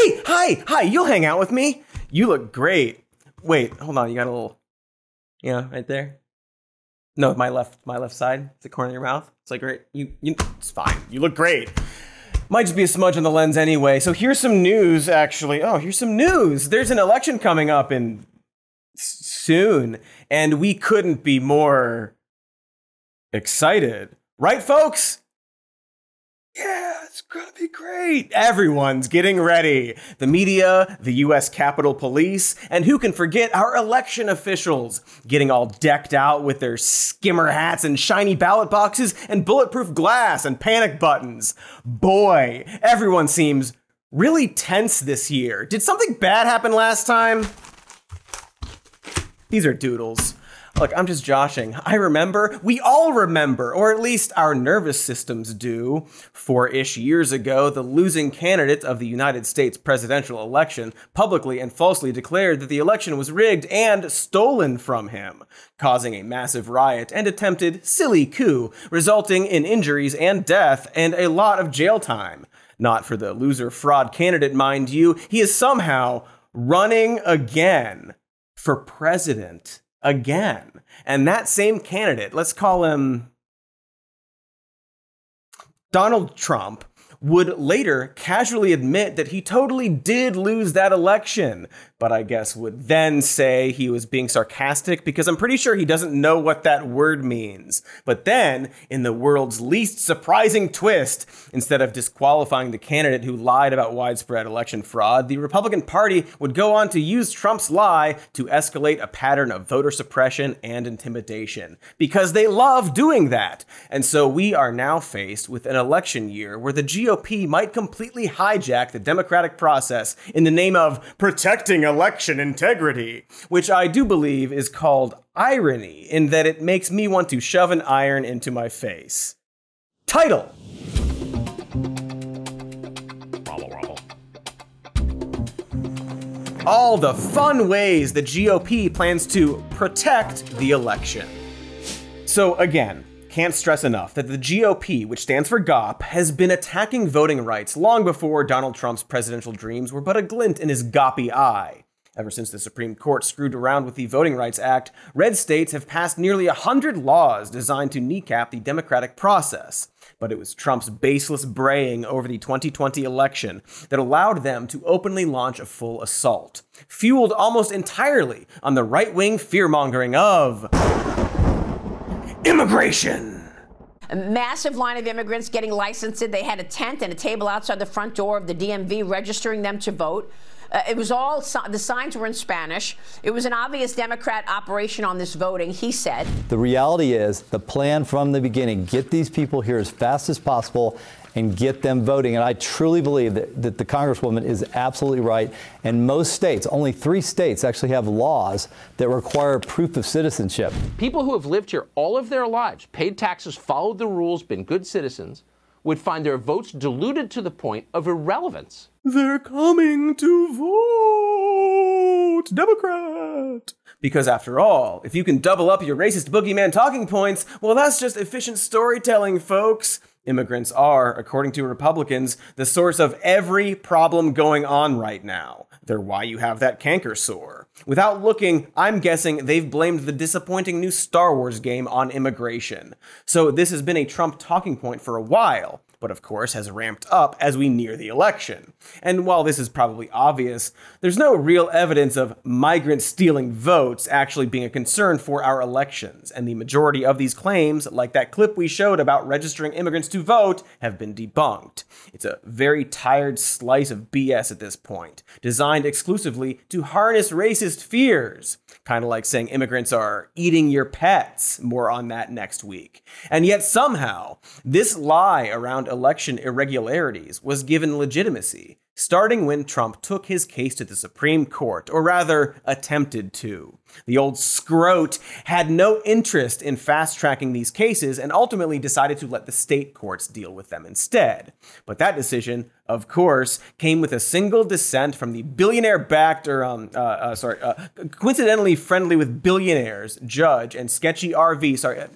Hey, hi, you'll hang out with me. You look great. Wait, hold on, you got a little, right there. No, my left side. It's the corner of your mouth. It's like, right, it's fine. You look great. Might just be a smudge on the lens anyway. So here's some news, actually. Oh, here's some news. There's an election coming up soon, and we couldn't be more excited. Right, folks? Yeah, it's gonna be great. Everyone's getting ready. The media, the U.S. Capitol Police, and who can forget our election officials getting all decked out with their skimmer hats and shiny ballot boxes and bulletproof glass and panic buttons. Boy, everyone seems really tense this year. Did something bad happen last time? These are doodles. Look, I'm just joshing. I remember, we all remember, or at least our nervous systems do. 4-ish years ago, the losing candidate of the United States presidential election publicly and falsely declared that the election was rigged and stolen from him, causing a massive riot and attempted silly coup, resulting in injuries and death and a lot of jail time. Not for the loser fraud candidate, mind you. He is somehow running again for president. Again. And that same candidate, let's call him Donald Trump, would later casually admit that he totally did lose that election, but I guess would then say he was being sarcastic because I'm pretty sure he doesn't know what that word means. But then, in the world's least surprising twist, instead of disqualifying the candidate who lied about widespread election fraud, the Republican Party would go on to use Trump's lie to escalate a pattern of voter suppression and intimidation, because they love doing that. And so we are now faced with an election year where the GOP might completely hijack the democratic process in the name of protecting election integrity, which I do believe is called irony, in that it makes me want to shove an iron into my face. Title. All the fun ways the GOP plans to protect the election. So again, can't stress enough that the GOP, which stands for GOP, has been attacking voting rights long before Donald Trump's presidential dreams were but a glint in his GOPy eye. Ever since the Supreme Court screwed around with the Voting Rights Act, red states have passed nearly 100 laws designed to kneecap the democratic process. But it was Trump's baseless braying over the 2020 election that allowed them to openly launch a full assault, fueled almost entirely on the right-wing fear-mongering of immigration. A massive line of immigrants getting licensed. They had a tent and a table outside the front door of the DMV registering them to vote. It was all, the signs were in Spanish. It was an obvious Democrat operation on this voting, he said. The reality is the plan from the beginning, get these people here as fast as possible and get them voting. And I truly believe that the Congresswoman is absolutely right. And most states, only 3 states actually have laws that require proof of citizenship. People who have lived here all of their lives, paid taxes, followed the rules, been good citizens, would find their votes diluted to the point of irrelevance. They're coming to vote Democrat. Because after all, if you can double up your racist boogeyman talking points, well, that's just efficient storytelling, folks. Immigrants are, according to Republicans, the source of every problem going on right now. They're why you have that canker sore. Without looking, I'm guessing they've blamed the disappointing new Star Wars game on immigration. So this has been a Trump talking point for a while, but of course has ramped up as we near the election. And while this is probably obvious, there's no real evidence of migrants stealing votes actually being a concern for our elections, and the majority of these claims, like that clip we showed about registering immigrants to vote, have been debunked. It's a very tired slice of BS at this point, designed exclusively to harness racist fears. Kind of like saying immigrants are eating your pets. More on that next week. And yet somehow, this lie around election irregularities was given legitimacy, starting when Trump took his case to the Supreme Court, or rather, attempted to. The old scrote had no interest in fast-tracking these cases and ultimately decided to let the state courts deal with them instead. But that decision, of course, came with a single dissent from the billionaire-backed, coincidentally friendly with billionaires, judge and sketchy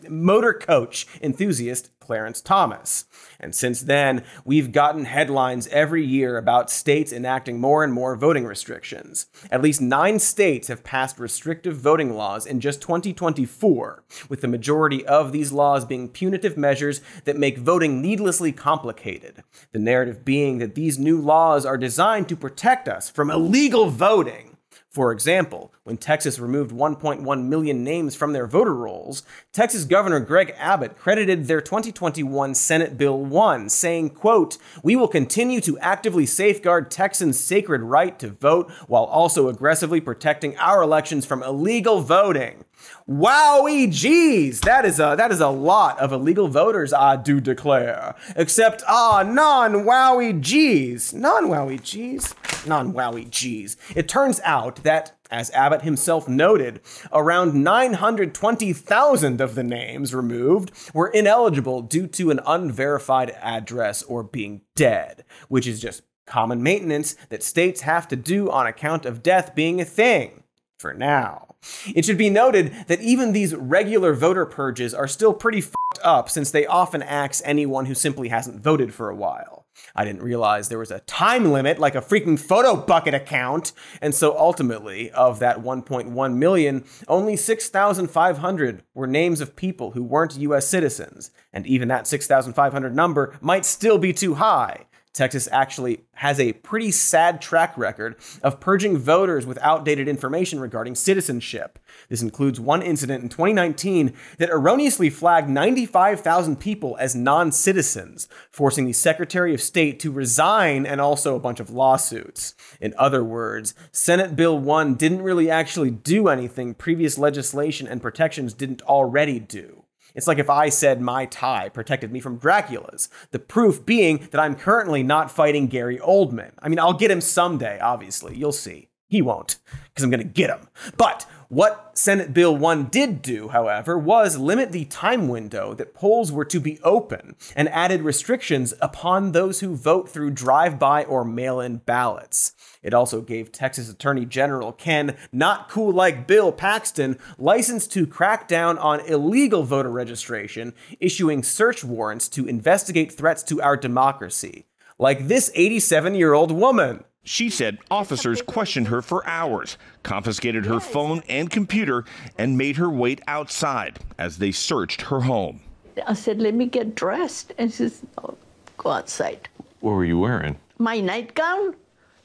motor coach enthusiast Clarence Thomas. And since then, we've gotten headlines every year about about states enacting more and more voting restrictions. At least 9 states have passed restrictive voting laws in just 2024, with the majority of these laws being punitive measures that make voting needlessly complicated. The narrative being that these new laws are designed to protect us from illegal voting. For example, when Texas removed 1.1 million names from their voter rolls, Texas Governor Gregg credited their 2021 Senate Bill 1, saying, quote, "We will continue to actively safeguard Texans' sacred right to vote while also aggressively protecting our elections from illegal voting." Wowie geez, that is a lot of illegal voters, I do declare. Except, non-wowie geez. Non-wowie geez. Non-wowie geez. It turns out that, as Abbott himself noted, around 920,000 of the names removed were ineligible due to an unverified address or being dead, which is just common maintenance that states have to do on account of death being a thing. For now. It should be noted that even these regular voter purges are still pretty f***ed up, since they often axe anyone who simply hasn't voted for a while. I didn't realize there was a time limit like a freaking photo bucket account, and so ultimately, of that 1.1 million, only 6,500 were names of people who weren't US citizens, and even that 6,500 number might still be too high. Texas actually has a pretty sad track record of purging voters with outdated information regarding citizenship. This includes one incident in 2019 that erroneously flagged 95,000 people as non-citizens, forcing the Secretary of State to resign and also a bunch of lawsuits. In other words, Senate Bill 1 didn't really actually do anything previous legislation and protections didn't already do. It's like if I said my tie protected me from Dracula's, the proof being that I'm currently not fighting Gary Oldman. I mean, I'll get him someday, obviously. You'll see. He won't, because I'm going to get him. But what Senate Bill 1 did do, however, was limit the time window that polls were to be open and added restrictions upon those who vote through drive-by or mail-in ballots. It also gave Texas Attorney General Ken Not Cool Like Bill Paxton license to crack down on illegal voter registration, issuing search warrants to investigate threats to our democracy. Like this 87-year-old woman. She said officers questioned her for hours, confiscated her phone and computer, and made her wait outside as they searched her home. I said, let me get dressed. And she says, no, go outside. What were you wearing? My nightgown.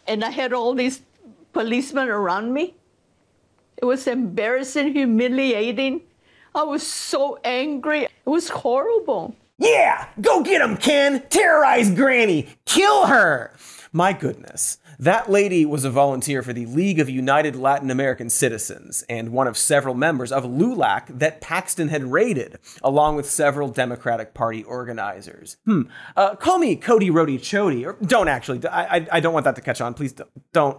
And I had all these policemen around me. It was embarrassing, humiliating. I was so angry. It was horrible. Yeah, go get him, Ken. Terrorize Granny. Kill her. My goodness. That lady was a volunteer for the League of United Latin American Citizens and one of several members of LULAC that Paxton had raided, along with several Democratic Party organizers. Call me Cody Rody Chody, or don't actually. I don't want that to catch on. Please don't.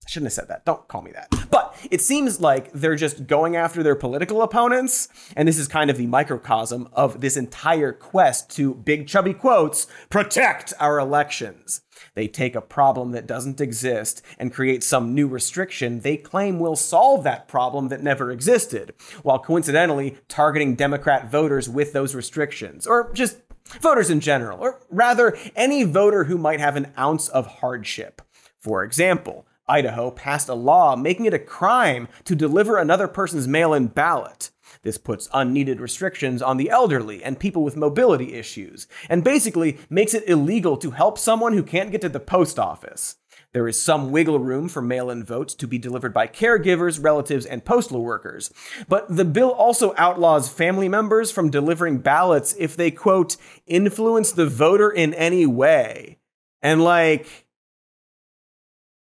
I shouldn't have said that. Don't call me that. But it seems like they're just going after their political opponents, and this is kind of the microcosm of this entire quest to, big chubby quotes, protect our elections. They take a problem that doesn't exist and create some new restriction they claim will solve that problem that never existed, while coincidentally targeting Democrat voters with those restrictions, or just voters in general, or rather any voter who might have an ounce of hardship. For example, Idaho passed a law making it a crime to deliver another person's mail-in ballot. This puts unneeded restrictions on the elderly and people with mobility issues, and basically makes it illegal to help someone who can't get to the post office. There is some wiggle room for mail-in votes to be delivered by caregivers, relatives, and postal workers. But the bill also outlaws family members from delivering ballots if they, quote, influence the voter in any way. And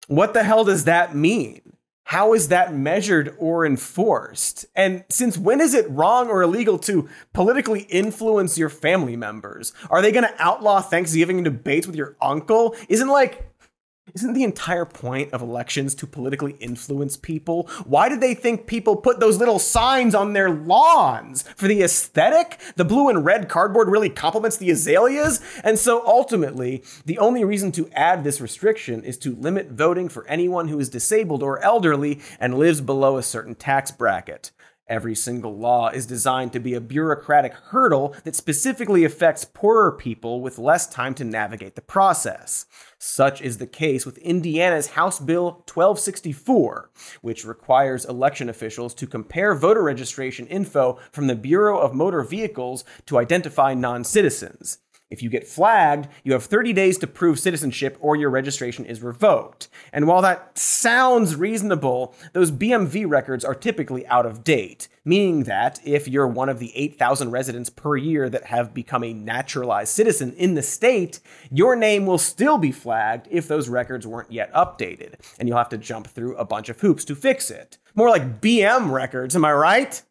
what the hell does that mean? How is that measured or enforced? And since when is it wrong or illegal to politically influence your family members? Are they going to outlaw Thanksgiving debates with your uncle? Isn't the entire point of elections to politically influence people? Why did they think people put those little signs on their lawns? For the aesthetic? The blue and red cardboard really complements the azaleas? And so ultimately, the only reason to add this restriction is to limit voting for anyone who is disabled or elderly and lives below a certain tax bracket. Every single law is designed to be a bureaucratic hurdle that specifically affects poorer people with less time to navigate the process. Such is the case with Indiana's House Bill 1264, which requires election officials to compare voter registration info from the Bureau of Motor Vehicles to identify non-citizens. If you get flagged, you have 30 days to prove citizenship or your registration is revoked. And while that sounds reasonable, those BMV records are typically out of date, meaning that if you're one of the 8,000 residents per year that have become a naturalized citizen in the state, your name will still be flagged if those records weren't yet updated, and you'll have to jump through a bunch of hoops to fix it. More like BM records, am I right?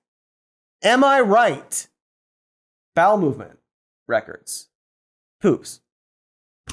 Am I right? Bowel movement records. Hoops.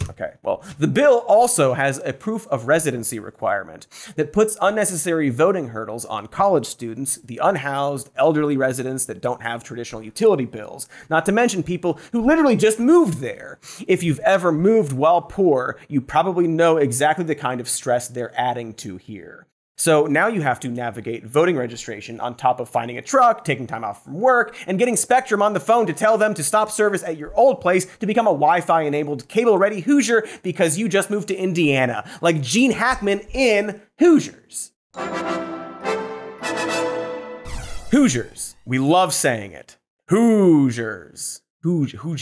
Okay, well, the bill also has a proof of residency requirement that puts unnecessary voting hurdles on college students, the unhoused, elderly residents that don't have traditional utility bills, not to mention people who literally just moved there. If you've ever moved while poor, you probably know exactly the kind of stress they're adding to here. So now you have to navigate voting registration on top of finding a truck, taking time off from work, and getting Spectrum on the phone to tell them to stop service at your old place to become a Wi-Fi-enabled, cable-ready Hoosier because you just moved to Indiana, like Gene Hackman in Hoosiers. Hoosiers. We love saying it. Hoosiers. Hoosiers.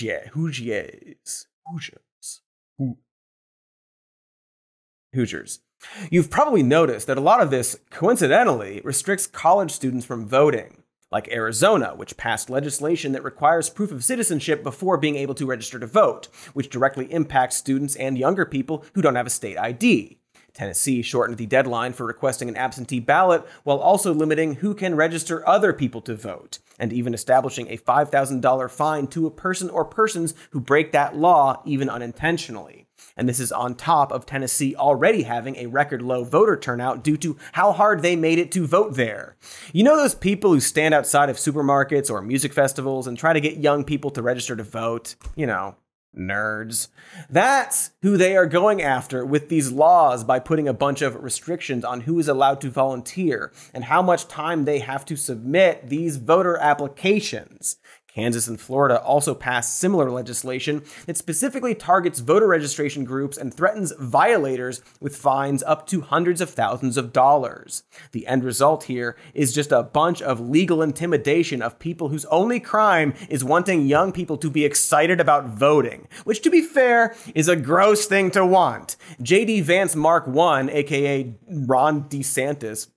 You've probably noticed that a lot of this, coincidentally, restricts college students from voting, like Arizona, which passed legislation that requires proof of citizenship before being able to register to vote, which directly impacts students and younger people who don't have a state ID. Tennessee shortened the deadline for requesting an absentee ballot while also limiting who can register other people to vote, and even establishing a $5,000 fine to a person or persons who break that law, even unintentionally. And this is on top of Tennessee already having a record low voter turnout due to how hard they made it to vote there. You know those people who stand outside of supermarkets or music festivals and try to get young people to register to vote? You know, nerds. That's who they are going after with these laws by putting a bunch of restrictions on who is allowed to volunteer and how much time they have to submit these voter applications. Kansas and Florida also passed similar legislation that specifically targets voter registration groups and threatens violators with fines up to hundreds of thousands of dollars. The end result here is just a bunch of legal intimidation of people whose only crime is wanting young people to be excited about voting, which, to be fair, is a gross thing to want. J.D. Vance Mark I, aka Ron DeSantis,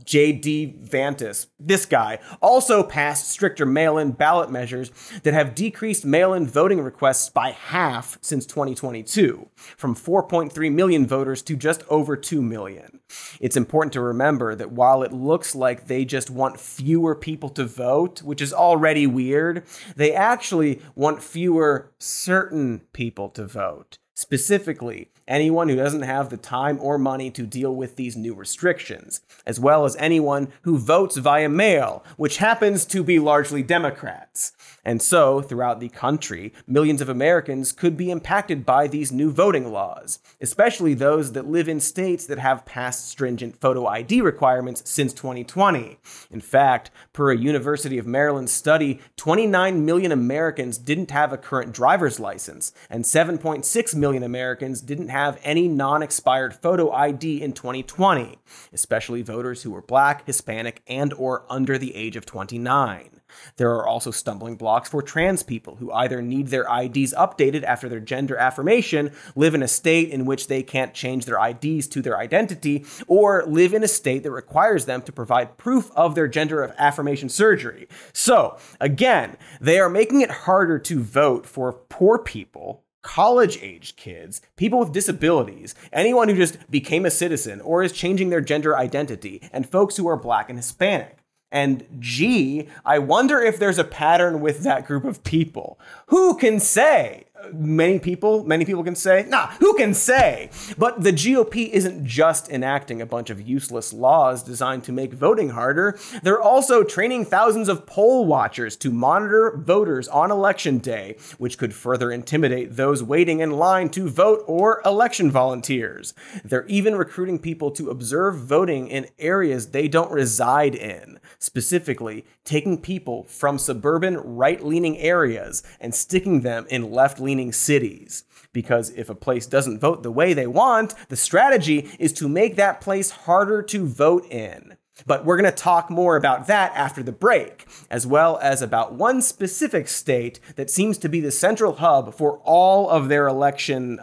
J.D. Vantis, this guy, also passed stricter mail-in ballot measures that have decreased mail-in voting requests by half since 2022, from 4.3 million voters to just over 2 million. It's important to remember that while it looks like they just want fewer people to vote, which is already weird, they actually want fewer certain people to vote. Specifically, anyone who doesn't have the time or money to deal with these new restrictions, as well as anyone who votes via mail, which happens to be largely Democrats. And so, throughout the country, millions of Americans could be impacted by these new voting laws, especially those that live in states that have passed stringent photo ID requirements since 2020. In fact, per a University of Maryland study, 29 million Americans didn't have a current driver's license, and 7.6 million Americans didn't have any non-expired photo ID in 2020, especially voters who were Black, Hispanic, and or under the age of 29. There are also stumbling blocks for trans people who either need their IDs updated after their gender affirmation, live in a state in which they can't change their IDs to their identity, or live in a state that requires them to provide proof of their gender affirmation surgery. So, again, they are making it harder to vote for poor people, college-aged kids, people with disabilities, anyone who just became a citizen or is changing their gender identity, and folks who are Black and Hispanic. And gee, I wonder if there's a pattern with that group of people. Who can say? many people can say, nah, who can say? But the GOP isn't just enacting a bunch of useless laws designed to make voting harder. They're also training thousands of poll watchers to monitor voters on election day, which could further intimidate those waiting in line to vote or election volunteers. They're even recruiting people to observe voting in areas they don't reside in, specifically taking people from suburban right-leaning areas and sticking them in left-leaning cities. Because if a place doesn't vote the way they want, the strategy is to make that place harder to vote in. But we're going to talk more about that after the break, as well as about one specific state that seems to be the central hub for all of their election,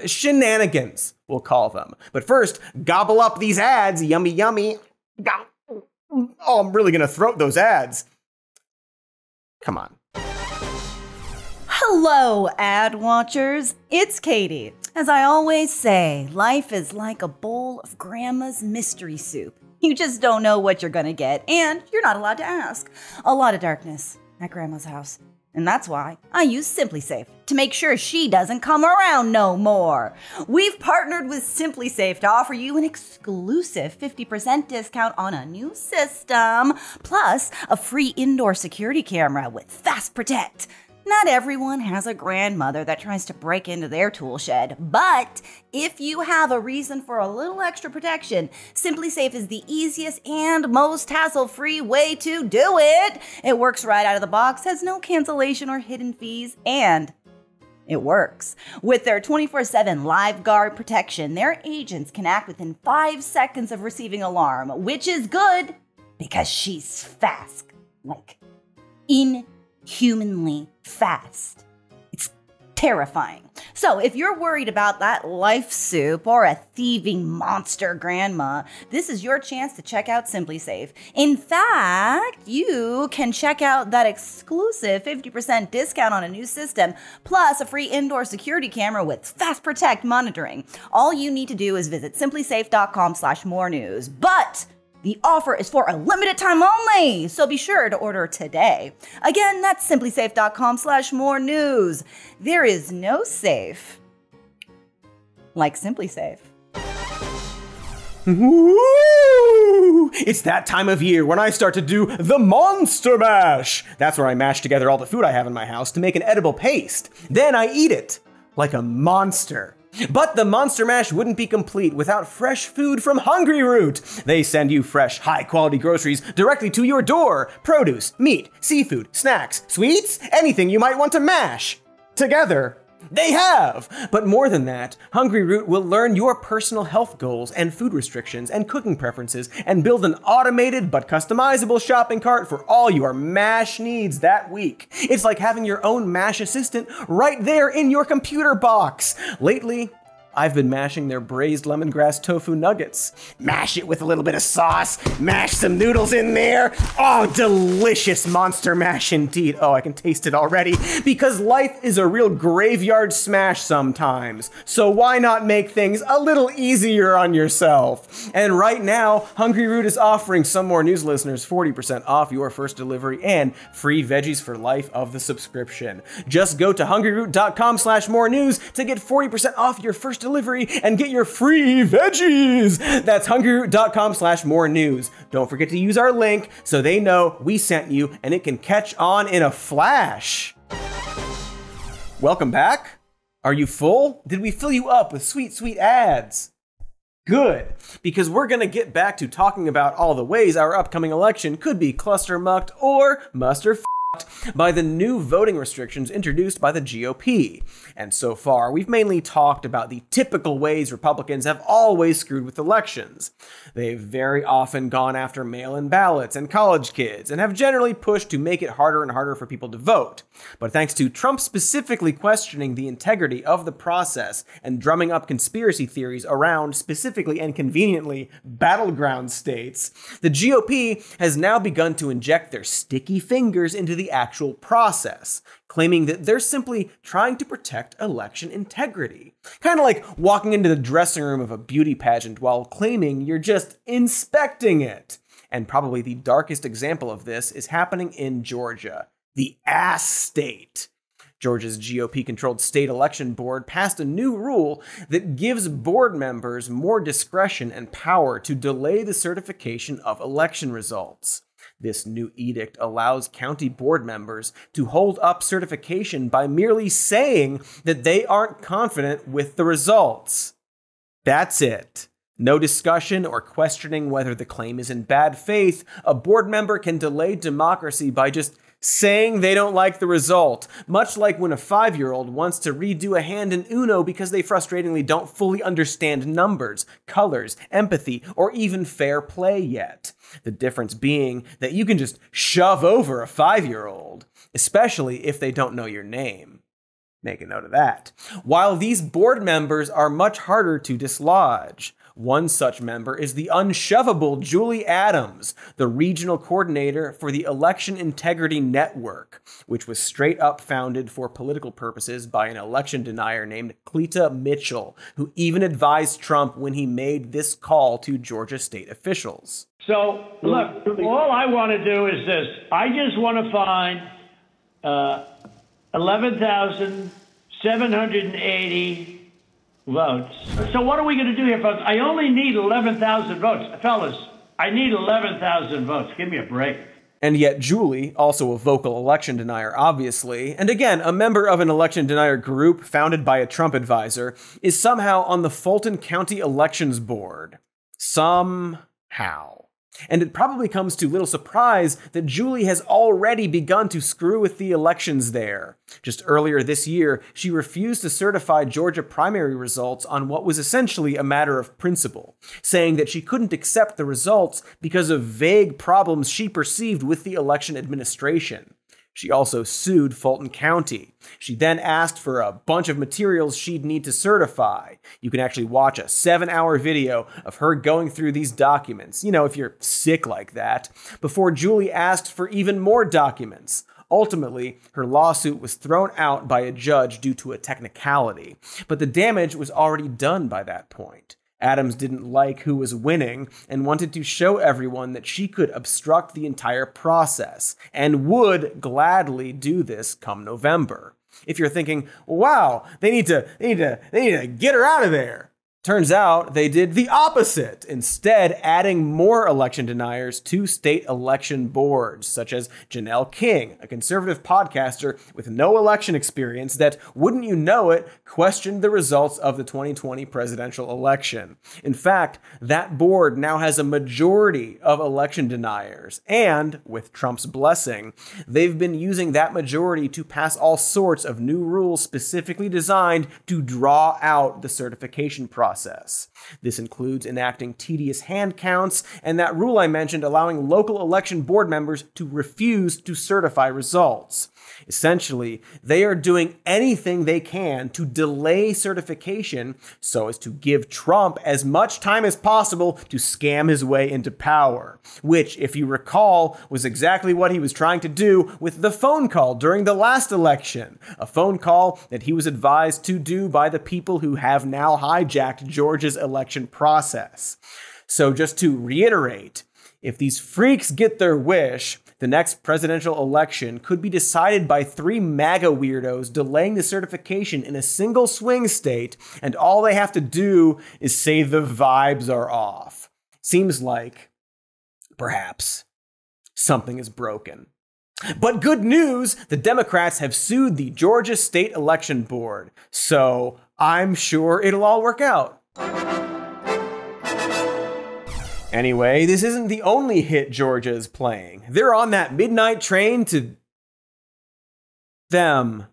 shenanigans, we'll call them. But first, gobble up these ads, yummy, yummy. Oh, I'm really going to throat those ads. Come on. Hello, ad watchers. It's Katy. As I always say, life is like a bowl of Grandma's mystery soup. You just don't know what you're gonna get, and you're not allowed to ask. A lot of darkness at Grandma's house. And that's why I use SimpliSafe to make sure she doesn't come around no more. We've partnered with SimpliSafe to offer you an exclusive 50% discount on a new system, plus a free indoor security camera with Fast Protect. Not everyone has a grandmother that tries to break into their tool shed, but if you have a reason for a little extra protection, SimpliSafe is the easiest and most hassle-free way to do it. It works right out of the box, has no cancellation or hidden fees, and it works. With their 24/7 live guard protection, their agents can act within 5 seconds of receiving alarm, which is good because she's fast, like inhumanly fast. It's terrifying. So if you're worried about that life soup or a thieving monster grandma, this is your chance to check out SimpliSafe. In fact, you can check out that exclusive 50% discount on a new system, plus a free indoor security camera with Fast Protect monitoring. All you need to do is visit simplisafe.com/more news. But the offer is for a limited time only, so be sure to order today. Again, that's simplisafe.com/more news. There is no safe like SimpliSafe. Woo! It's that time of year when I start to do the Monster Mash. That's where I mash together all the food I have in my house to make an edible paste. Then I eat it like a monster. But the Monster Mash wouldn't be complete without fresh food from Hungry Root. They send you fresh, high-quality groceries directly to your door. Produce, meat, seafood, snacks, sweets, anything you might want to mash together. They have! But more than that, Hungry Root will learn your personal health goals and food restrictions and cooking preferences and build an automated but customizable shopping cart for all your MASH needs that week. It's like having your own MASH assistant right there in your computer box. Lately, I've been mashing their braised lemongrass tofu nuggets. Mash it with a little bit of sauce, mash some noodles in there. Oh, delicious Monster Mash indeed. Oh, I can taste it already. Because life is a real graveyard smash sometimes. So why not make things a little easier on yourself? And right now, Hungry Root is offering Some More News listeners 40% off your first delivery and free veggies for life of the subscription. Just go to hungryroot.com/more news to get 40% off your first delivery and get your free veggies. That's hungryroot.com/more news. Don't forget to use our link so they know we sent you and it can catch on in a flash. Welcome back. Are you full? Did we fill you up with sweet, sweet ads? Good, because we're going to get back to talking about all the ways our upcoming election could be cluster-mucked or muster-f***ed by the new voting restrictions introduced by the GOP. And so far, we've mainly talked about the typical ways Republicans have always screwed with elections. They've very often gone after mail-in ballots and college kids, and have generally pushed to make it harder and harder for people to vote. But thanks to Trump specifically questioning the integrity of the process and drumming up conspiracy theories around, specifically and conveniently, battleground states, the GOP has now begun to inject their sticky fingers into the actual process, claiming that they're simply trying to protect election integrity. Kind of like walking into the dressing room of a beauty pageant while claiming you're just inspecting it. And probably the darkest example of this is happening in Georgia, the ass state. Georgia's GOP-controlled state election board passed a new rule that gives board members more discretion and power to delay the certification of election results. This new edict allows county board members to hold up certification by merely saying that they aren't confident with the results. That's it. No discussion or questioning whether the claim is in bad faith. A board member can delay democracy by just saying they don't like the result, much like when a 5-year-old wants to redo a hand in Uno because they frustratingly don't fully understand numbers, colors, empathy, or even fair play yet. The difference being that you can just shove over a 5-year-old, especially if they don't know your name. Make a note of that. While these board members are much harder to dislodge. One such member is the unshovable Julie Adams, the regional coordinator for the Election Integrity Network, which was straight up founded for political purposes by an election denier named Cleta Mitchell, who even advised Trump when he made this call to Georgia state officials. So, look, all I want to do is this. I just want to find 11,780 votes. So what are we going to do here, folks? I only need 11,000 votes. Fellas, I need 11,000 votes. Give me a break. And yet Julie, also a vocal election denier, obviously, and again, a member of an election denier group founded by a Trump advisor, is somehow on the Fulton County Elections Board. Somehow. And it probably comes to little surprise that Julie has already begun to screw with the elections there. Just earlier this year, she refused to certify Georgia primary results on what was essentially a matter of principle, saying that she couldn't accept the results because of vague problems she perceived with the election administration. She also sued Fulton County. She then asked for a bunch of materials she'd need to certify. You can actually watch a 7-hour video of her going through these documents, you know, if you're sick like that, before Julie asked for even more documents. Ultimately, her lawsuit was thrown out by a judge due to a technicality, but the damage was already done by that point. Adams didn't like who was winning and wanted to show everyone that she could obstruct the entire process and would gladly do this come November. If you're thinking, wow, they need to get her out of there. Turns out they did the opposite, instead adding more election deniers to state election boards, such as Janelle King, a conservative podcaster with no election experience that, wouldn't you know it, questioned the results of the 2020 presidential election. In fact, that board now has a majority of election deniers, and, with Trump's blessing, they've been using that majority to pass all sorts of new rules specifically designed to draw out the certification process. This includes enacting tedious hand counts and that rule I mentioned allowing local election board members to refuse to certify results. Essentially, they are doing anything they can to delay certification so as to give Trump as much time as possible to scam his way into power, which, if you recall, was exactly what he was trying to do with the phone call during the last election, a phone call that he was advised to do by the people who have now hijacked Georgia's election process. So just to reiterate, if these freaks get their wish, the next presidential election could be decided by 3 MAGA weirdos delaying the certification in a single swing state, and all they have to do is say the vibes are off. Seems like, perhaps, something is broken. But good news, the Democrats have sued the Georgia State Election Board, so I'm sure it'll all work out. Anyway, this isn't the only hit Georgia is playing. They're on that midnight train to them.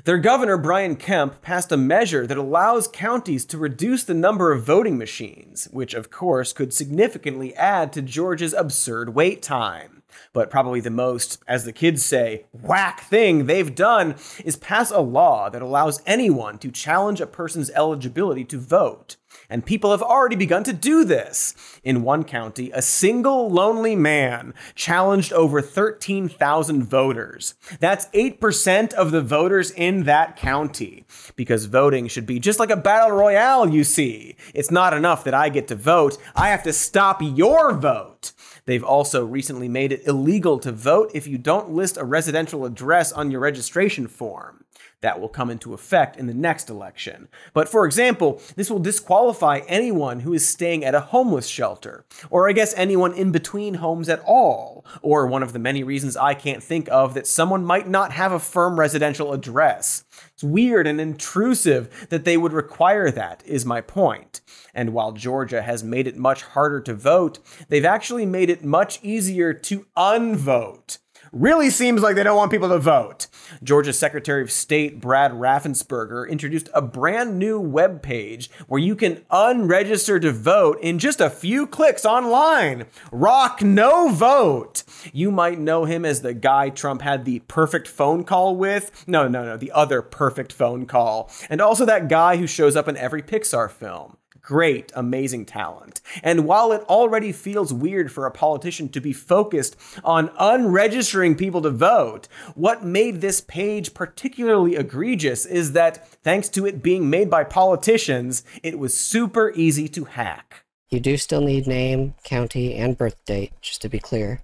Their governor, Brian Kemp, passed a measure that allows counties to reduce the number of voting machines, which of course could significantly add to Georgia's absurd wait time. But probably the most, as the kids say, whack thing they've done is pass a law that allows anyone to challenge a person's eligibility to vote. And people have already begun to do this. In one county, a single lonely man challenged over 13,000 voters. That's 8% of the voters in that county. Because voting should be just like a battle royale, you see. It's not enough that I get to vote. I have to stop your vote. They've also recently made it illegal to vote if you don't list a residential address on your registration form. That will come into effect in the next election. But for example, this will disqualify anyone who is staying at a homeless shelter, or I guess anyone in between homes at all, or one of the many reasons I can't think of that someone might not have a firm residential address. It's weird and intrusive that they would require that, is my point. And while Georgia has made it much harder to vote, they've actually made it much easier to unvote. Really seems like they don't want people to vote. Georgia's Secretary of State Brad Raffensperger introduced a brand new web page where you can unregister to vote in just a few clicks online. Rock no vote. You might know him as the guy Trump had the perfect phone call with. No, the other perfect phone call. And also that guy who shows up in every Pixar film. Great, amazing talent. And while it already feels weird for a politician to be focused on unregistering people to vote, what made this page particularly egregious is that, thanks to it being made by politicians, it was super easy to hack. You do still need name, county, and birth date, just to be clear.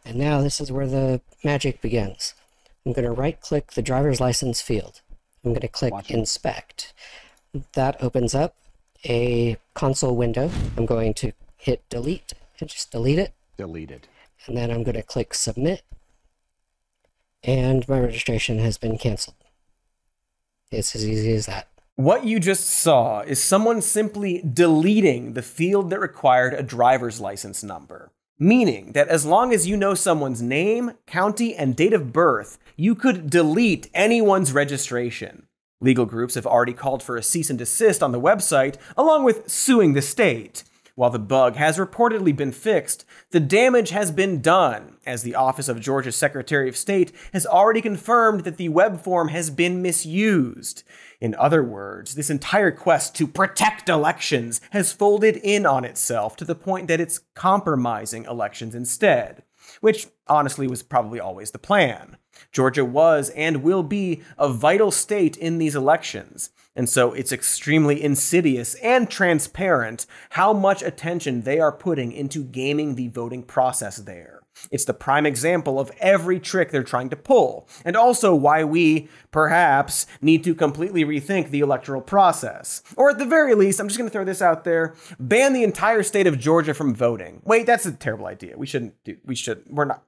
And now this is where the magic begins. I'm going to right-click the driver's license field. I'm going to click Inspect. That opens up a console window. I'm going to hit delete and just delete it. Deleted. And then I'm going to click submit. And my registration has been canceled. It's as easy as that. What you just saw is someone simply deleting the field that required a driver's license number. Meaning that as long as you know someone's name, county, and date of birth, you could delete anyone's registration. Legal groups have already called for a cease and desist on the website, along with suing the state. While the bug has reportedly been fixed, the damage has been done, as the Office of Georgia's Secretary of State has already confirmed that the web form has been misused. In other words, this entire quest to protect elections has folded in on itself to the point that it's compromising elections instead, which honestly was probably always the plan. Georgia was and will be a vital state in these elections, and so it's extremely insidious and transparent how much attention they are putting into gaming the voting process there. It's the prime example of every trick they're trying to pull, and also why we, perhaps, need to completely rethink the electoral process. Or at the very least, I'm just going to throw this out there, ban the entire state of Georgia from voting. Wait, that's a terrible idea.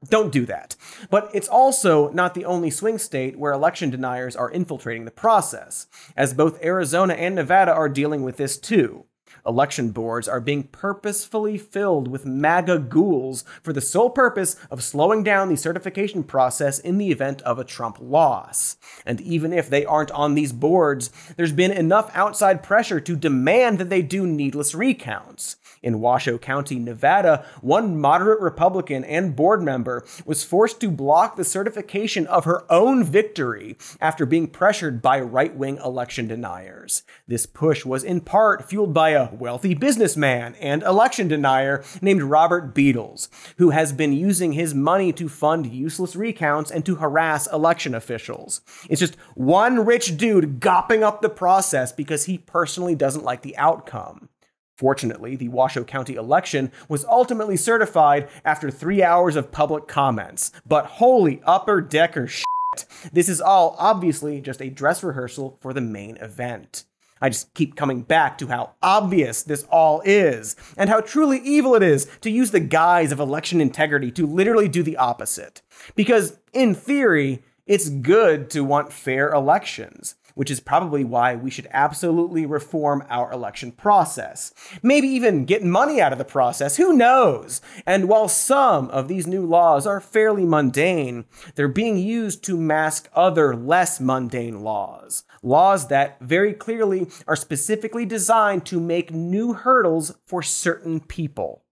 Don't do that. But it's also not the only swing state where election deniers are infiltrating the process, as both Arizona and Nevada are dealing with this too. Election boards are being purposefully filled with MAGA ghouls for the sole purpose of slowing down the certification process in the event of a Trump loss. And even if they aren't on these boards, there's been enough outside pressure to demand that they do needless recounts. In Washoe County, Nevada, one moderate Republican and board member was forced to block the certification of her own victory after being pressured by right-wing election deniers. This push was in part fueled by a wealthy businessman and election denier named Robert Beadles, who has been using his money to fund useless recounts and to harass election officials. It's just one rich dude gopping up the process because he personally doesn't like the outcome. Fortunately, the Washoe County election was ultimately certified after 3 hours of public comments. But holy upper-decker shit, this is all obviously just a dress rehearsal for the main event. I just keep coming back to how obvious this all is, and how truly evil it is to use the guise of election integrity to literally do the opposite. Because, in theory, it's good to want fair elections, which is probably why we should absolutely reform our election process. Maybe even get money out of the process, who knows? And while some of these new laws are fairly mundane, they're being used to mask other less mundane laws. Laws that very clearly are specifically designed to make new hurdles for certain people.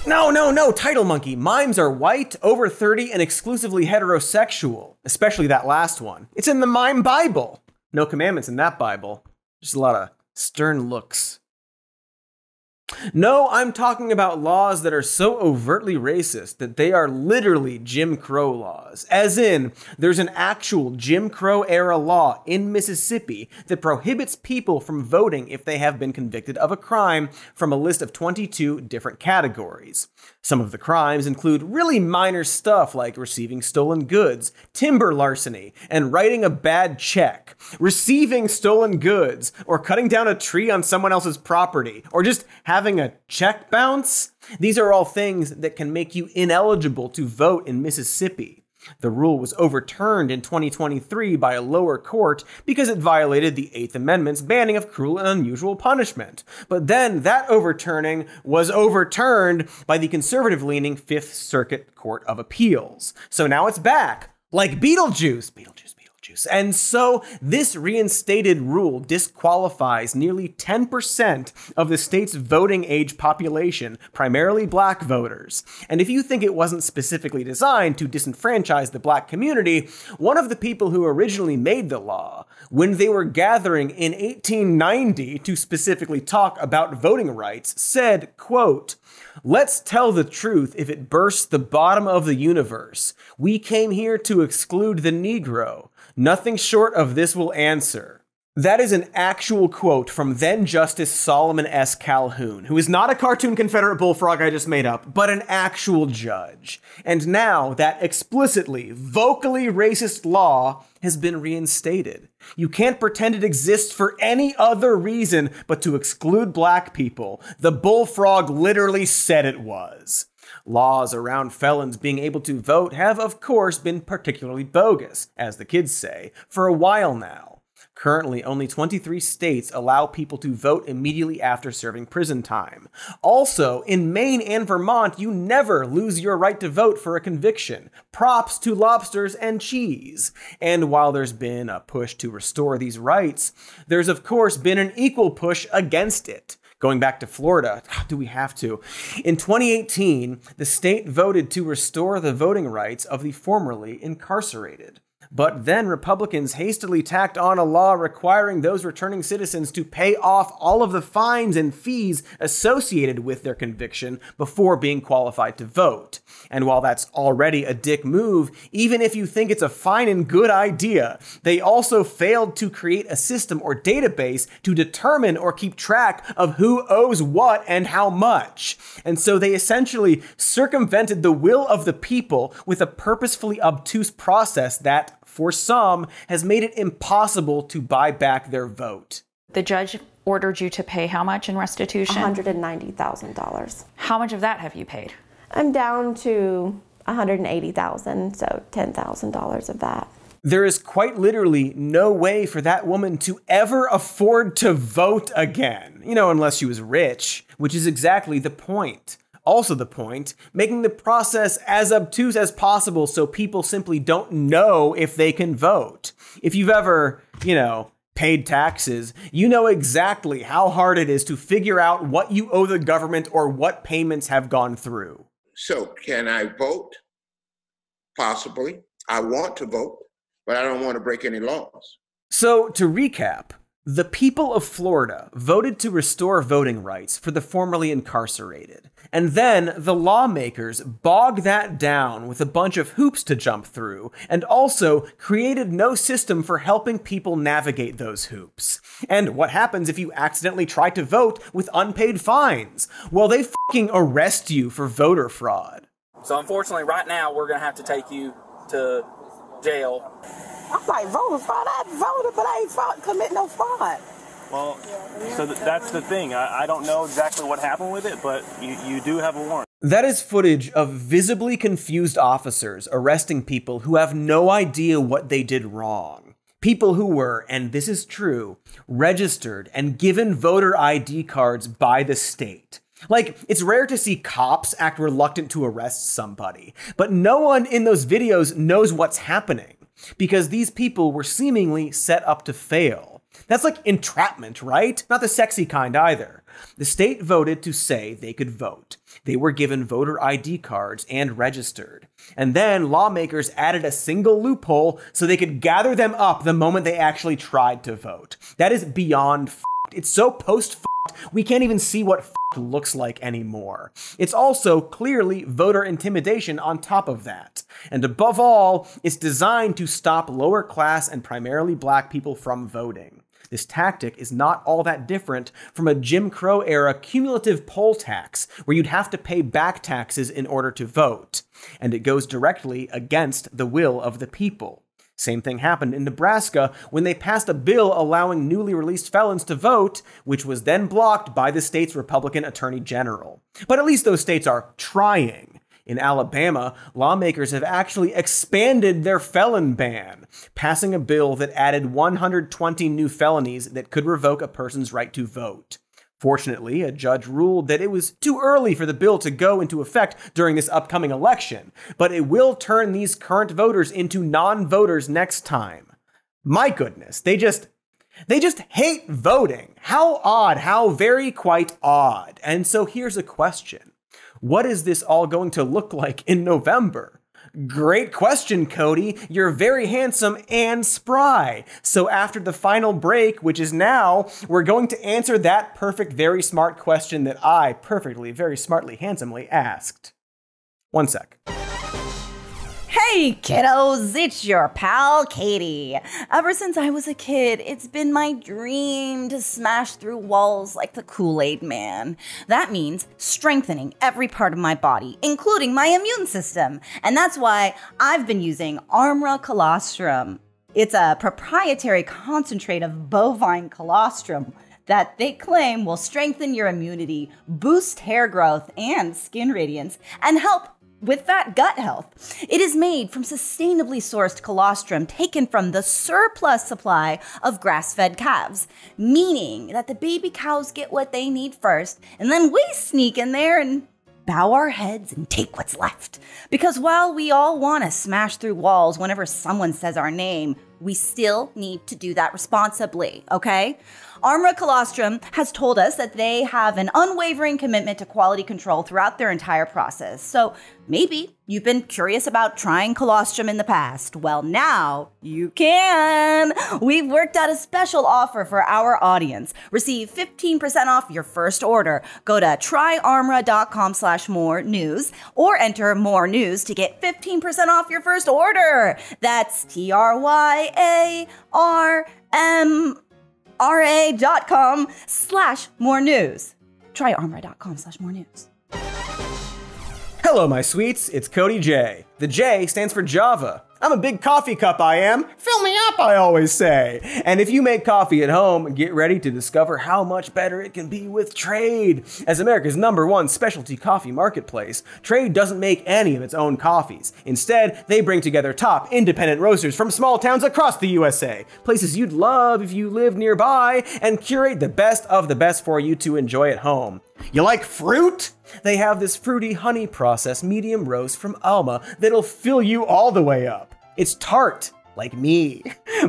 No, title monkey. Mimes are white, over 30, and exclusively heterosexual. Especially that last one. It's in the Mime Bible. No commandments in that Bible. Just a lot of stern looks. No, I'm talking about laws that are so overtly racist that they are literally Jim Crow laws. As in, there's an actual Jim Crow era law in Mississippi that prohibits people from voting if they have been convicted of a crime from a list of 22 different categories. Some of the crimes include really minor stuff like receiving stolen goods, timber larceny, and writing a bad check, receiving stolen goods, or cutting down a tree on someone else's property, or just having a check bounce. These are all things that can make you ineligible to vote in Mississippi. The rule was overturned in 2023 by a lower court because it violated the 8th Amendment's banning of cruel and unusual punishment. But then that overturning was overturned by the conservative-leaning 5th Circuit Court of Appeals. So now it's back, like Beetlejuice. And so this reinstated rule disqualifies nearly 10% of the state's voting age population, primarily black voters. And if you think it wasn't specifically designed to disenfranchise the black community, one of the people who originally made the law, when they were gathering in 1890 to specifically talk about voting rights, said, quote, "Let's tell the truth if it bursts the bottom of the universe. We came here to exclude the Negro. Nothing short of this will answer." That is an actual quote from then Justice Solomon S. Calhoun, who is not a cartoon Confederate bullfrog I just made up, but an actual judge. And now that explicitly, vocally racist law has been reinstated. You can't pretend it exists for any other reason but to exclude black people. The bullfrog literally said it was. Laws around felons being able to vote have, of course, been particularly bogus, as the kids say, for a while now. Currently, only 23 states allow people to vote immediately after serving prison time. Also, in Maine and Vermont, you never lose your right to vote for a conviction. Props to lobsters and cheese. And while there's been a push to restore these rights, there's of course been an equal push against it. Going back to Florida, do we have to? In 2018, the state voted to restore the voting rights of the formerly incarcerated. But then Republicans hastily tacked on a law requiring those returning citizens to pay off all of the fines and fees associated with their conviction before being qualified to vote. And while that's already a dick move, even if you think it's a fine and good idea, they also failed to create a system or database to determine or keep track of who owes what and how much. And so they essentially circumvented the will of the people with a purposefully obtuse process that, for some, has made it impossible to buy back their vote. The judge ordered you to pay how much in restitution? $190,000. How much of that have you paid? I'm down to $180,000, so $10,000 of that. There is quite literally no way for that woman to ever afford to vote again. You know, unless she was rich, which is exactly the point. Also the point, making the process as obtuse as possible so people simply don't know if they can vote. If you've ever, paid taxes, you know exactly how hard it is to figure out what you owe the government or what payments have gone through. So can I vote? Possibly. I want to vote, but I don't want to break any laws. So to recap, the people of Florida voted to restore voting rights for the formerly incarcerated. And then the lawmakers bogged that down with a bunch of hoops to jump through, and also created no system for helping people navigate those hoops. And what happens if you accidentally try to vote with unpaid fines? Well, they fucking arrest you for voter fraud. So unfortunately, right now, we're going to have to take you to jail. I'm like, voter fraud? I voted, but I ain't commit no fraud. Well, so that's the thing. I don't know exactly what happened with it, but you do have a warrant. That is footage of visibly confused officers arresting people who have no idea what they did wrong. People who were, and this is true, registered and given voter ID cards by the state. Like, it's rare to see cops act reluctant to arrest somebody, but no one in those videos knows what's happening, because these people were seemingly set up to fail. That's like entrapment, right? Not the sexy kind either. The state voted to say they could vote. They were given voter ID cards and registered. And then lawmakers added a single loophole so they could gather them up the moment they actually tried to vote. That is beyond f***ed. It's so post-f***ed we can't even see what looks like anymore. It's also clearly voter intimidation on top of that. And above all, it's designed to stop lower class and primarily black people from voting. This tactic is not all that different from a Jim Crow era cumulative poll tax, where you'd have to pay back taxes in order to vote. And it goes directly against the will of the people. Same thing happened in Nebraska when they passed a bill allowing newly released felons to vote, which was then blocked by the state's Republican Attorney General. But at least those states are trying. In Alabama, lawmakers have actually expanded their felon ban, passing a bill that added 120 new felonies that could revoke a person's right to vote. Fortunately, a judge ruled that it was too early for the bill to go into effect during this upcoming election, but it will turn these current voters into non-voters next time. My goodness, they just hate voting. How odd, how very quite odd. And so here's a question. What is this all going to look like in November? Great question, Cody. You're very handsome and spry. So after the final break, which is now, we're going to answer that perfect, very smart question that I perfectly, very smartly, handsomely asked. One sec. Hey kiddos, it's your pal Katy. Ever since I was a kid, it's been my dream to smash through walls like the Kool-Aid man. That means strengthening every part of my body, including my immune system. And that's why I've been using Armra Colostrum. It's a proprietary concentrate of bovine colostrum that they claim will strengthen your immunity, boost hair growth and skin radiance, and help with that gut health. It is made from sustainably sourced colostrum taken from the surplus supply of grass-fed calves, meaning that the baby cows get what they need first, and then we sneak in there and bow our heads and take what's left. Because while we all want to smash through walls whenever someone says our name, we still need to do that responsibly, okay? Armra Colostrum has told us that they have an unwavering commitment to quality control throughout their entire process. So maybe you've been curious about trying colostrum in the past. Well, now you can. We've worked out a special offer for our audience. Receive 15% off your first order. Go to tryarmra.com/more news or enter more news to get 15% off your first order. That's tryarmra.com/more news. Tryarmra.com/more news. Hello, my sweets. It's Cody J. The J stands for Java. I'm a big coffee cup, I am. Fill me up, I always say. And if you make coffee at home, get ready to discover how much better it can be with Trade. As America's #1 specialty coffee marketplace, Trade doesn't make any of its own coffees. Instead, they bring together top independent roasters from small towns across the USA, places you'd love if you live nearby, and curate the best of the best for you to enjoy at home. You like fruit? They have this fruity honey process medium roast from Alma that'll fill you all the way up. It's tart, like me.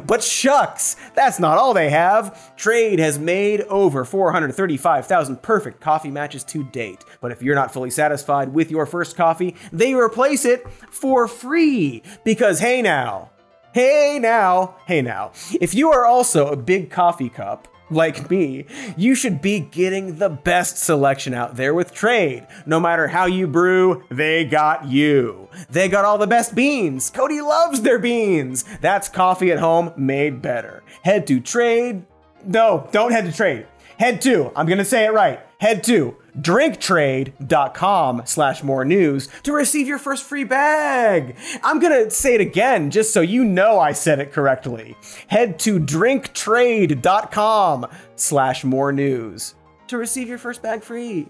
But shucks, that's not all they have. Trade has made over 435,000 perfect coffee matches to date. But if you're not fully satisfied with your first coffee, they replace it for free. Because hey now, if you are also a big coffee cup, like me, you should be getting the best selection out there with Trade. No matter how you brew, they got you. They got all the best beans. Cody loves their beans. That's coffee at home made better. Head to Trade. No, don't head to Trade. Head to, I'm gonna say it right, head to drinktrade.com/more news to receive your first free bag. I'm gonna say it again just so you know I said it correctly. Head to drinktrade.com/more news to receive your first bag free.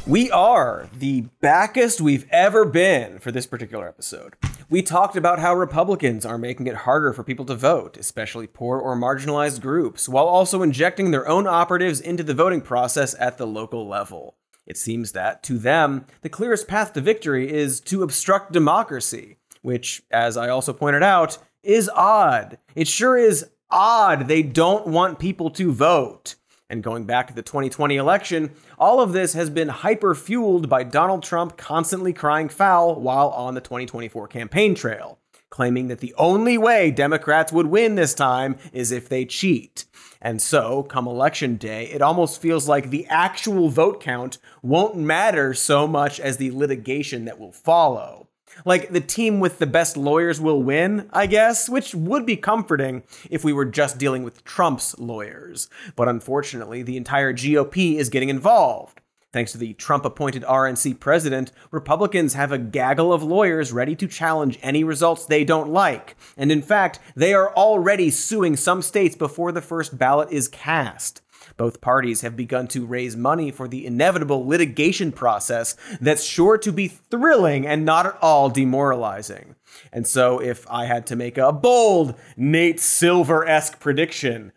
We are the backest we've ever been for this particular episode. We talked about how Republicans are making it harder for people to vote, especially poor or marginalized groups, while also injecting their own operatives into the voting process at the local level. It seems that, to them, the clearest path to victory is to obstruct democracy, which, as I also pointed out, is odd. It sure is odd they don't want people to vote. And going back to the 2020 election, all of this has been hyper-fueled by Donald Trump constantly crying foul while on the 2024 campaign trail. claiming that the only way Democrats would win this time is if they cheat. And so, come election day, it almost feels like the actual vote count won't matter so much as the litigation that will follow. Like, the team with the best lawyers will win, I guess, which would be comforting if we were just dealing with Trump's lawyers. But unfortunately, the entire GOP is getting involved. Thanks to the Trump-appointed RNC president, Republicans have a gaggle of lawyers ready to challenge any results they don't like. And in fact, they are already suing some states before the first ballot is cast. Both parties have begun to raise money for the inevitable litigation process that's sure to be thrilling and not at all demoralizing. And so if I had to make a bold Nate Silver-esque prediction,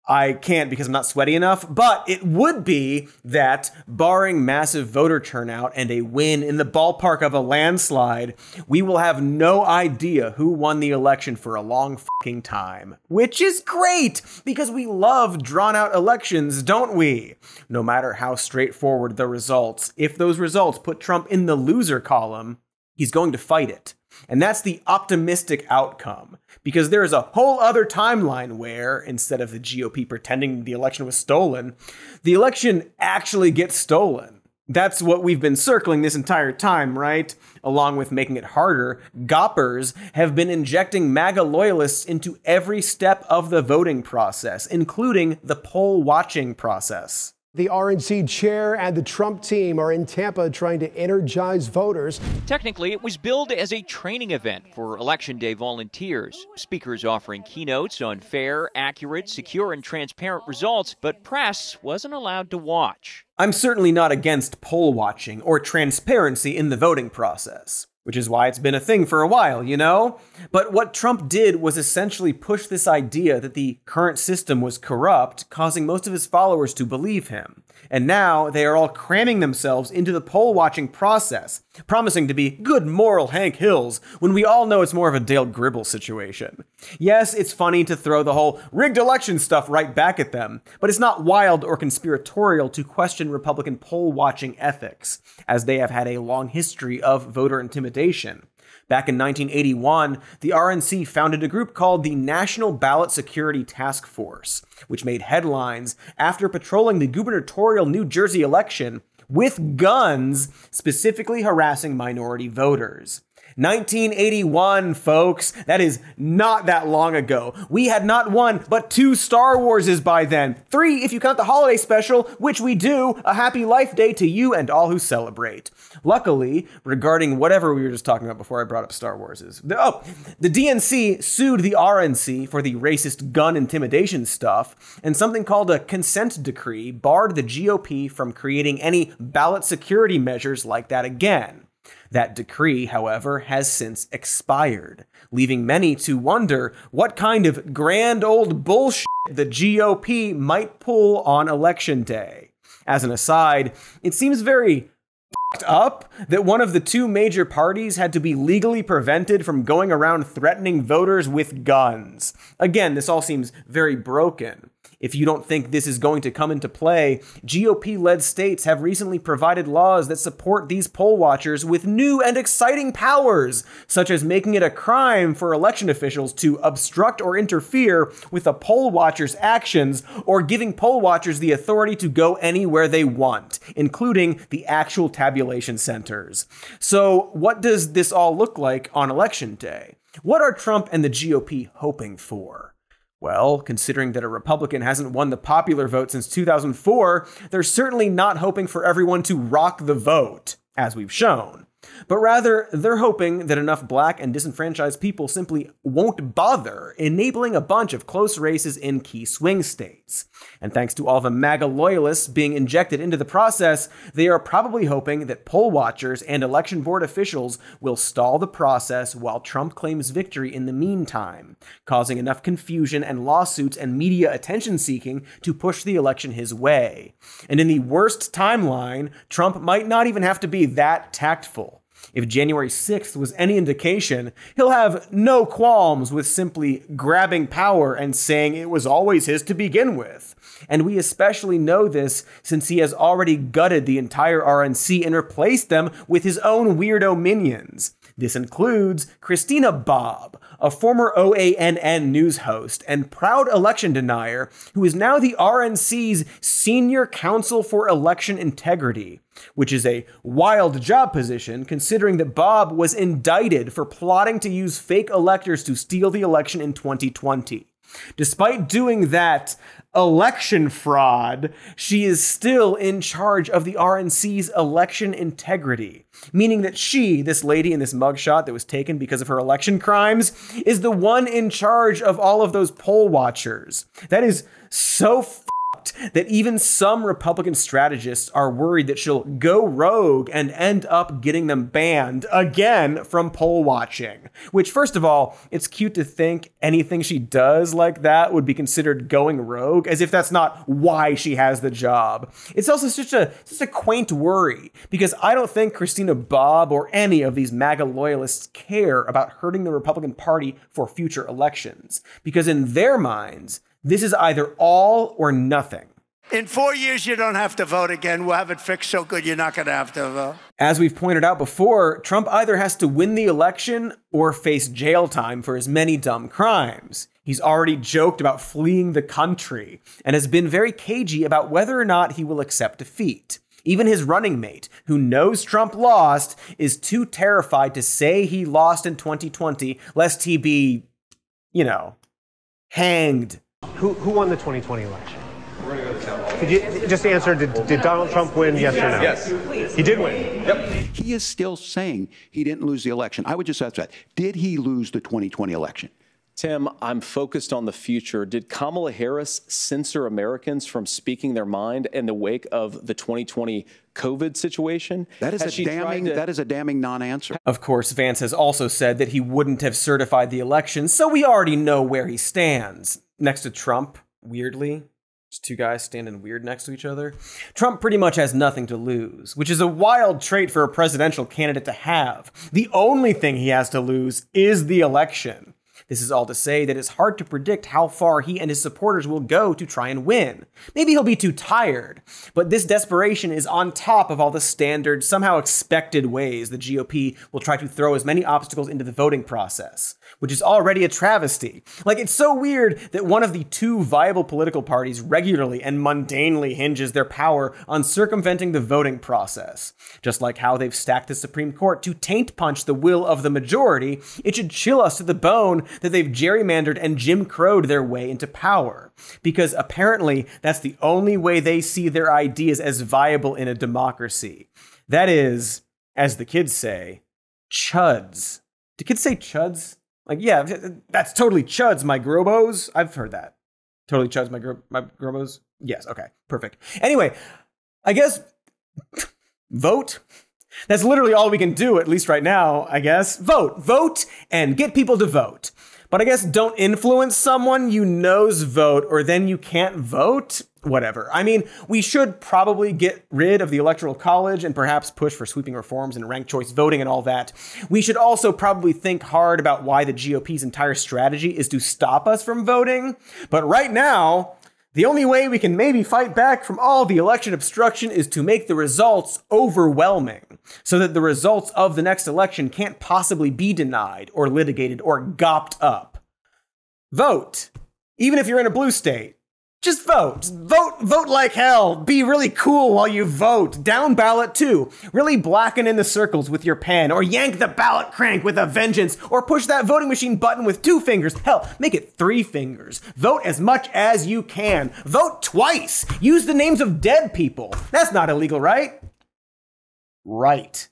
I can't because I'm not sweaty enough, but it would be that, barring massive voter turnout and a win in the ballpark of a landslide, we will have no idea who won the election for a long fucking time. Which is great, because we love drawn-out elections, don't we? No matter how straightforward the results, if those results put Trump in the loser column, he's going to fight it. And that's the optimistic outcome, because there is a whole other timeline where, instead of the GOP pretending the election was stolen, the election actually gets stolen. That's what we've been circling this entire time, right? Along with making it harder, GOPpers have been injecting MAGA loyalists into every step of the voting process, including the poll watching process. The RNC chair and the Trump team are in Tampa trying to energize voters. Technically, it was billed as a training event for Election Day volunteers. Speakers offering keynotes on fair, accurate, secure, and transparent results, but press wasn't allowed to watch. I'm certainly not against poll watching or transparency in the voting process, which is why it's been a thing for a while, you know? But what Trump did was essentially push this idea that the current system was corrupt, causing most of his followers to believe him. And now they are all cramming themselves into the poll-watching process, promising to be good moral Hank Hills, when we all know it's more of a Dale Gribble situation. Yes, it's funny to throw the whole rigged election stuff right back at them, but it's not wild or conspiratorial to question Republican poll-watching ethics, as they have had a long history of voter intimidation. Back in 1981, the RNC founded a group called the National Ballot Security Task Force, which made headlines after patrolling the gubernatorial New Jersey election with guns, specifically harassing minority voters. 1981, folks. That is not that long ago. We had not one, but 2 Star Warses by then. 3 if you count the holiday special, which we do. A happy life day to you and all who celebrate. Luckily, regarding whatever we were just talking about before I brought up Star Warses. The DNC sued the RNC for the racist gun intimidation stuff, and something called a consent decree barred the GOP from creating any ballot security measures like that again. That decree, however, has since expired, leaving many to wonder what kind of grand old bullshit the GOP might pull on Election Day. As an aside, it seems very f***ed up that one of the 2 major parties had to be legally prevented from going around threatening voters with guns. Again, this all seems very broken. If you don't think this is going to come into play, GOP-led states have recently provided laws that support these poll watchers with new and exciting powers, such as making it a crime for election officials to obstruct or interfere with a poll watcher's actions, or giving poll watchers the authority to go anywhere they want, including the actual tabulation centers. So what does this all look like on Election Day? What are Trump and the GOP hoping for? Well, considering that a Republican hasn't won the popular vote since 2004, they're certainly not hoping for everyone to rock the vote, as we've shown. But rather, they're hoping that enough black and disenfranchised people simply won't bother enabling a bunch of close races in key swing states. And thanks to all the MAGA loyalists being injected into the process, they are probably hoping that poll watchers and election board officials will stall the process while Trump claims victory in the meantime, causing enough confusion and lawsuits and media attention-seeking to push the election his way. And in the worst timeline, Trump might not even have to be that tactful. If January 6th was any indication, he'll have no qualms with simply grabbing power and saying it was always his to begin with. And we especially know this since he has already gutted the entire RNC and replaced them with his own weirdo minions. This includes Christina Bobb, a former OANN news host and proud election denier who is now the RNC's Senior Counsel for Election Integrity, which is a wild job position considering that Bobb was indicted for plotting to use fake electors to steal the election in 2020. Despite doing that election fraud, she is still in charge of the RNC's election integrity, meaning that she, this lady in this mugshot that was taken because of her election crimes, is the one in charge of all of those poll watchers. That is so that even some Republican strategists are worried that she'll go rogue and end up getting them banned again from poll watching. Which, first of all, it's cute to think anything she does like that would be considered going rogue, as if that's not why she has the job. It's also such a quaint worry, because I don't think Christina Bobb or any of these MAGA loyalists care about hurting the Republican Party for future elections, because in their minds, this is either all or nothing. In 4 years, you don't have to vote again. We'll have it fixed so good you're not going to have to vote. As we've pointed out before, Trump either has to win the election or face jail time for his many dumb crimes. He's already joked about fleeing the country and has been very cagey about whether or not he will accept defeat. Even his running mate, who knows Trump lost, is too terrified to say he lost in 2020, lest he be, hanged. Who won the 2020 election? We're going to go to town hall. Could you just answer, did Donald Trump win, yes or no? Yes. He did win. Yep. He is still saying he didn't lose the election. I would just ask that. Did he lose the 2020 election? Tim, I'm focused on the future. Did Kamala Harris censor Americans from speaking their mind in the wake of the 2020 COVID situation? That is a damning non-answer. Of course, Vance has also said that he wouldn't have certified the election, so we already know where he stands. Next to Trump, weirdly. Just two guys standing weird next to each other. Trump pretty much has nothing to lose, which is a wild trait for a presidential candidate to have. The only thing he has to lose is the election. This is all to say that it's hard to predict how far he and his supporters will go to try and win. Maybe he'll be too tired, but this desperation is on top of all the standard, somehow expected ways the GOP will try to throw as many obstacles into the voting process, which is already a travesty. Like, it's so weird that one of the two viable political parties regularly and mundanely hinges their power on circumventing the voting process. Just like how they've stacked the Supreme Court to taint punch the will of the majority, it should chill us to the bone that they've gerrymandered and Jim Crow'd their way into power. Because apparently that's the only way they see their ideas as viable in a democracy. That is, as the kids say, chuds. Do kids say chuds? Like, yeah, that's totally chuds, my grobos. I've heard that. Totally chuds, my grobos. Yes, okay, perfect. Anyway, I guess vote. That's literally all we can do, at least right now, I guess. Vote, and get people to vote. But I guess don't influence someone you know's vote, or then you can't vote. Whatever. I mean, we should probably get rid of the Electoral College and perhaps push for sweeping reforms and ranked choice voting and all that. We should also probably think hard about why the GOP's entire strategy is to stop us from voting. But right now, the only way we can maybe fight back from all the election obstruction is to make the results overwhelming, so that the results of the next election can't possibly be denied or litigated or gopped up. Vote. Even if you're in a blue state. Just vote. Vote like hell. Be really cool while you vote. Down ballot too. Really blacken in the circles with your pen, or yank the ballot crank with a vengeance, or push that voting machine button with 2 fingers. Hell, make it 3 fingers. Vote as much as you can. Vote twice. Use the names of dead people. That's not illegal, right? Right.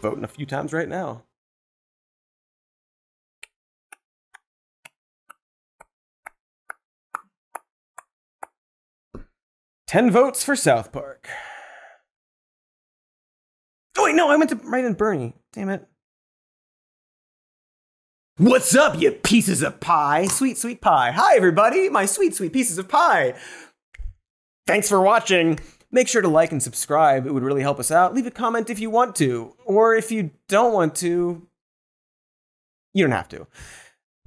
Voting a few times right now. $10 votes for South Park. Oh wait, no, I meant to write in Bernie. Damn it. What's up, you pieces of pie? Sweet, sweet pie. Hi, everybody, my sweet, sweet pieces of pie. Thanks for watching. Make sure to like and subscribe. It would really help us out. Leave a comment if you want to. Or if you don't want to, you don't have to.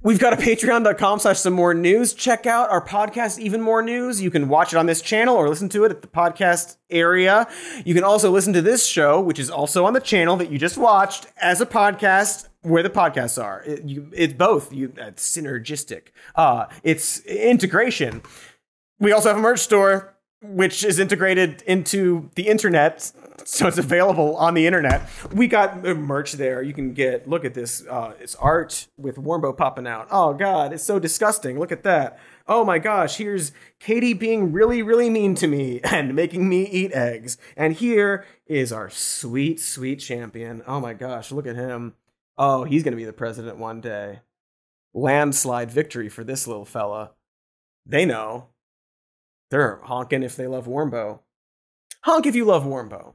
We've got a patreon.com/some more news. Check out our podcast, Even More News. You can watch it on this channel or listen to it at the podcast area. You can also listen to this show, which is also on the channel that you just watched, as a podcast where the podcasts are. It's both. It's synergistic. It's integration. We also have a merch store, which is integrated into the internet, so it's available on the internet. We got merch there. You can get, look at this. It's art with Warmbo popping out. Oh, God, it's so disgusting. Look at that. Oh, my gosh, here's Katy being really, really mean to me and making me eat eggs. And here is our sweet, sweet champion. Oh, my gosh, look at him. Oh, he's going to be the president one day. Landslide victory for this little fella. They know. They're honking if they love Warmbo. Honk if you love Warmbo.